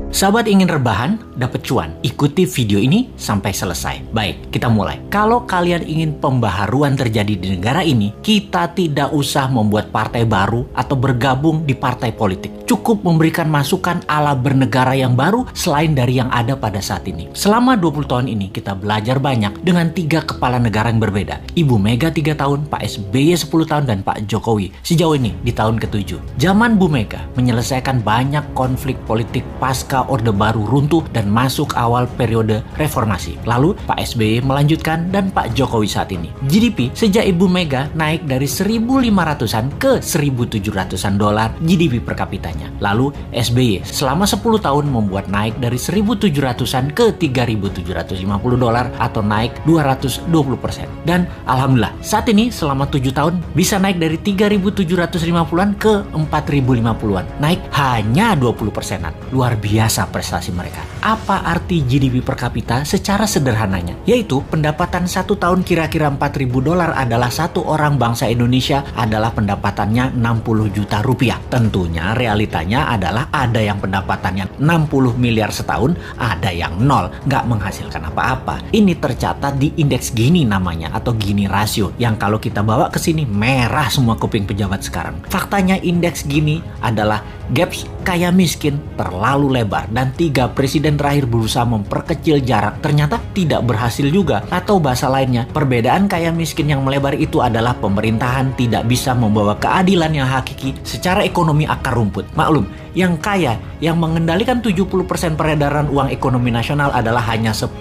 Sahabat ingin rebahan, dapat cuan? Ikuti video ini sampai selesai. Baik, kita mulai. Kalau kalian ingin pembaharuan terjadi di negara ini, kita tidak usah membuat partai baru atau bergabung di partai politik. Cukup memberikan masukan ala bernegara yang baru selain dari yang ada pada saat ini. Selama 20 tahun ini, kita belajar banyak dengan 3 kepala negara yang berbeda. Ibu Mega 3 tahun, Pak SBY 10 tahun, dan Pak Jokowi sejauh ini di tahun ke-7. Zaman Bu Mega menyelesaikan banyak konflik politik pasca Orde Baru runtuh dan masuk awal periode reformasi. Lalu Pak SBY melanjutkan dan Pak Jokowi saat ini. GDP sejak Ibu Mega naik dari 1.500-an ke 1.700-an dolar GDP per kapitanya. Lalu SBY selama 10 tahun membuat naik dari 1.700-an ke 3.750 dolar atau naik 220%. Dan alhamdulillah saat ini selama 7 tahun bisa naik dari 3.750-an ke 4.050-an. Naik hanya 20%-an. Luar biasa prestasi mereka. Apa arti GDP per kapita secara sederhananya? Yaitu pendapatan 1 tahun kira-kira 4.000 dolar adalah satu orang bangsa Indonesia adalah pendapatannya 60 juta rupiah. Tentunya realitanya adalah ada yang pendapatannya 60 miliar setahun, ada yang nol, nggak menghasilkan apa-apa. Ini tercatat di indeks Gini namanya atau Gini rasio yang kalau kita bawa ke sini merah semua kuping pejabat sekarang. Faktanya indeks Gini adalah gaps kaya miskin terlalu lebar dan 3 presiden terakhir berusaha memperkecil jarak ternyata tidak berhasil juga. Atau bahasa lainnya, perbedaan kaya miskin yang melebar itu adalah pemerintahan tidak bisa membawa keadilan yang hakiki secara ekonomi akar rumput. Maklum, yang kaya yang mengendalikan 70% peredaran uang ekonomi nasional adalah hanya 10%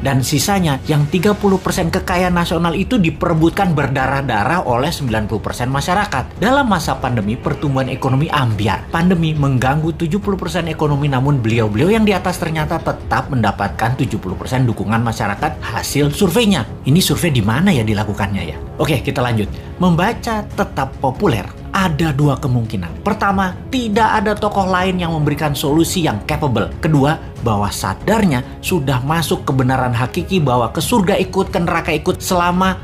dan sisanya yang 30% kekayaan nasional itu diperebutkan berdarah-darah oleh 90% masyarakat. Dalam masa pandemi, pertumbuhan ekonomi ambyar. Pandemi mengganggu 70% ekonomi, namun beliau-beliau yang di atas ternyata tetap mendapatkan 70% dukungan masyarakat hasil surveinya. Ini survei di mana ya dilakukannya ya? Oke, kita lanjut. Membaca tetap populer. Ada 2 kemungkinan. Pertama, tidak ada tokoh lain yang memberikan solusi yang capable. Kedua, bahwa sadarnya sudah masuk kebenaran hakiki bahwa ke surga ikut, ke neraka ikut selama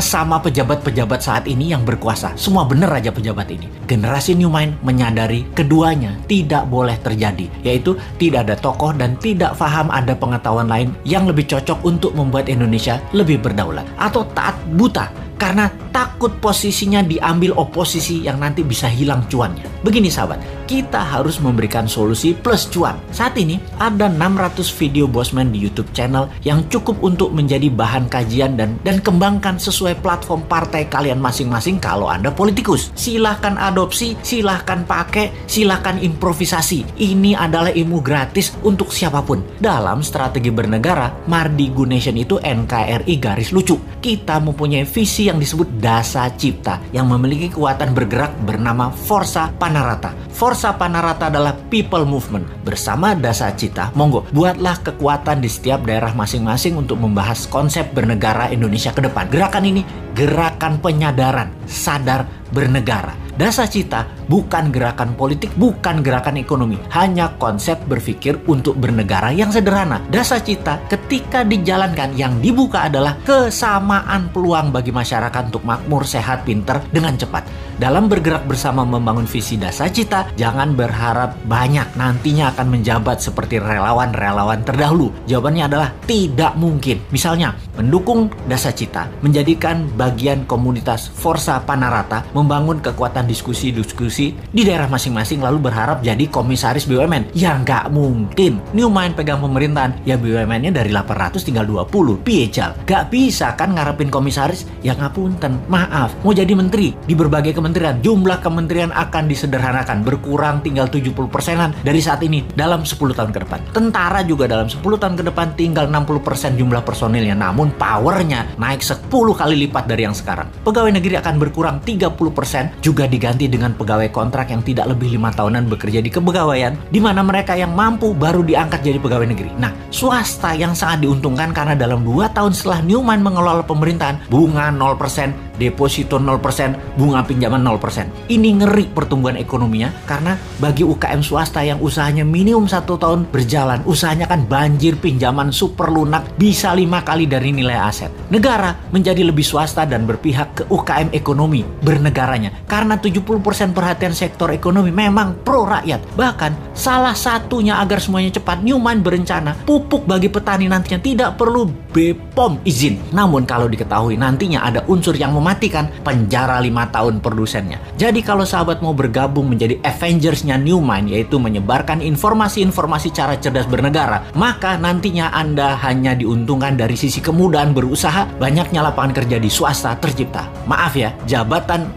sama pejabat-pejabat saat ini yang berkuasa. Semua bener aja pejabat ini. Generasi New Mind menyadari keduanya tidak boleh terjadi, yaitu tidak ada tokoh dan tidak paham ada pengetahuan lain yang lebih cocok untuk membuat Indonesia lebih berdaulat. Atau taat buta karena takut posisinya diambil oposisi yang nanti bisa hilang cuannya. Begini sahabat, kita harus memberikan solusi plus cuan. Saat ini ada 600 video Bosman di YouTube channel yang cukup untuk menjadi bahan kajian dan kembangkan sesuai platform partai kalian masing-masing kalau Anda politikus. Silahkan adopsi, silahkan pakai, silahkan improvisasi. Ini adalah ilmu gratis untuk siapapun. Dalam strategi bernegara, Mardigunation itu NKRI garis lucu. Kita mempunyai visi yang disebut Dasa Cipta yang memiliki kekuatan bergerak bernama Forza Panarata. Forza Panarata adalah people movement. Bersama Dasa Cipta, monggo buatlah kekuatan di setiap daerah masing-masing untuk membahas konsep bernegara Indonesia ke depan. Gerakan ini gerakan penyadaran, sadar bernegara. Dasa Cipta bukan gerakan politik, bukan gerakan ekonomi, hanya konsep berpikir untuk bernegara yang sederhana. Dasa Cipta ketika dijalankan yang dibuka adalah kesamaan peluang bagi masyarakat untuk makmur, sehat, pinter dengan cepat. Dalam bergerak bersama membangun visi Dasa Cipta, jangan berharap banyak nantinya akan menjabat seperti relawan-relawan terdahulu. Jawabannya adalah tidak mungkin. Misalnya, mendukung Dasa Cipta, menjadikan bagian komunitas Forza Panarata, membangun kekuatan diskusi-diskusi di daerah masing-masing lalu berharap jadi komisaris BUMN. Ya nggak mungkin. New Mind pegang pemerintahan, ya BUMN-nya dari 800 tinggal 20. Piejal. Nggak bisa kan ngarepin komisaris? Ya ngapunten, maaf. Mau jadi menteri di berbagai kementerian, jumlah kementerian akan disederhanakan, berkurang tinggal 70%-an dari saat ini dalam 10 tahun ke depan. Tentara juga dalam 10 tahun ke depan tinggal 60% jumlah personilnya, namun powernya naik 10 kali lipat dari yang sekarang. Pegawai negeri akan berkurang 30%, juga diganti dengan pegawai kontrak yang tidak lebih 5 tahunan bekerja di kepegawaian, di mana mereka yang mampu baru diangkat jadi pegawai negeri. Nah, swasta yang sangat diuntungkan karena dalam 2 tahun setelah New Mind mengelola pemerintahan, bunga 0%, deposito 0%, bunga pinjaman 0%. Ini ngeri pertumbuhan ekonominya karena bagi UKM swasta yang usahanya minimum 1 tahun berjalan, usahanya kan banjir pinjaman super lunak bisa 5 kali dari nilai aset. Negara menjadi lebih swasta swasta dan berpihak ke UKM ekonomi bernegaranya. Karena 70% perhatian sektor ekonomi memang pro rakyat. Bahkan salah satunya agar semuanya cepat, Newmine berencana pupuk bagi petani nantinya tidak perlu BPOM izin. Namun kalau diketahui nantinya ada unsur yang mematikan, penjara 5 tahun produsennya. Jadi kalau sahabat mau bergabung menjadi Avengers-nya Newmine, yaitu menyebarkan informasi-informasi cara cerdas bernegara, maka nantinya Anda hanya diuntungkan dari sisi kemudahan berusaha, banyaknya lapangan kerja di swasta tercipta. Maaf ya, jabatan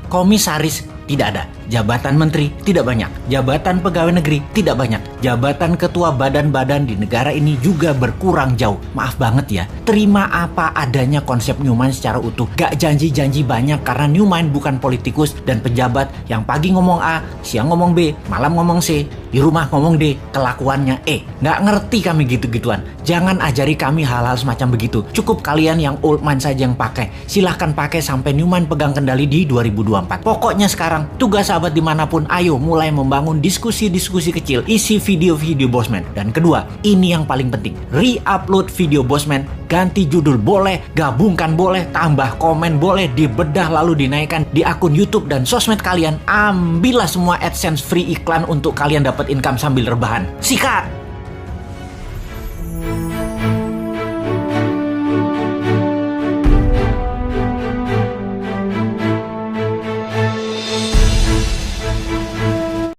komisaris tidak ada. Jabatan menteri tidak banyak. Jabatan pegawai negeri tidak banyak. Jabatan ketua badan-badan di negara ini juga berkurang jauh. Maaf banget ya. Terima apa adanya konsep Newmine secara utuh. Gak janji-janji banyak karena Newmine bukan politikus dan pejabat yang pagi ngomong A, siang ngomong B, malam ngomong C, di rumah ngomong D, kelakuannya E. Gak ngerti kami gitu-gituan. Jangan ajari kami hal-hal semacam begitu. Cukup kalian yang old mind saja yang pakai. Silahkan pakai sampai Newmine pegang kendali di 2024. Pokoknya sekarang tugas sahabat dimanapun, ayo mulai membangun diskusi-diskusi kecil, isi video-video Bosman. Dan kedua, ini yang paling penting, re-upload video Bosman, ganti judul boleh, gabungkan boleh, tambah komen boleh, dibedah lalu dinaikkan di akun YouTube dan sosmed kalian. Ambillah semua AdSense free iklan untuk kalian dapat income sambil rebahan. Sikat!